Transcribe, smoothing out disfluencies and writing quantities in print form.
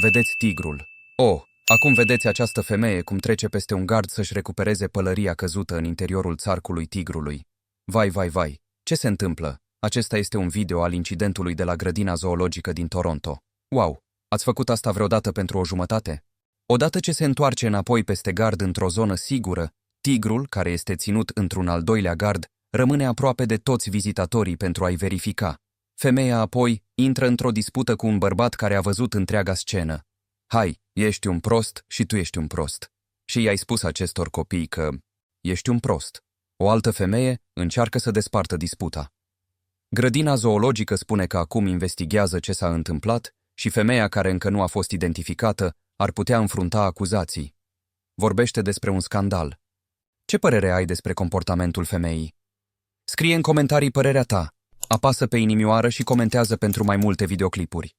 Vedeți tigrul. Oh, acum vedeți această femeie cum trece peste un gard să-și recupereze pălăria căzută în interiorul țarcului tigrului. Vai, vai, vai, ce se întâmplă? Acesta este un video al incidentului de la grădina zoologică din Toronto. Wow, ați făcut asta vreodată pentru o jumătate? Odată ce se întoarce înapoi peste gard într-o zonă sigură, tigrul, care este ținut într-un al doilea gard, rămâne aproape de toți vizitatorii pentru a-i verifica. Femeia apoi intră într-o dispută cu un bărbat care a văzut întreaga scenă. Hai, ești un prost și tu ești un prost. Și i-ai spus acestor copii că ești un prost. O altă femeie încearcă să despartă disputa. Grădina zoologică spune că acum investigează ce s-a întâmplat și femeia care încă nu a fost identificată ar putea înfrunta acuzații. Vorbește despre un scandal. Ce părere ai despre comportamentul femeii? Scrie în comentarii părerea ta. Apasă pe inimioară și comentează pentru mai multe videoclipuri.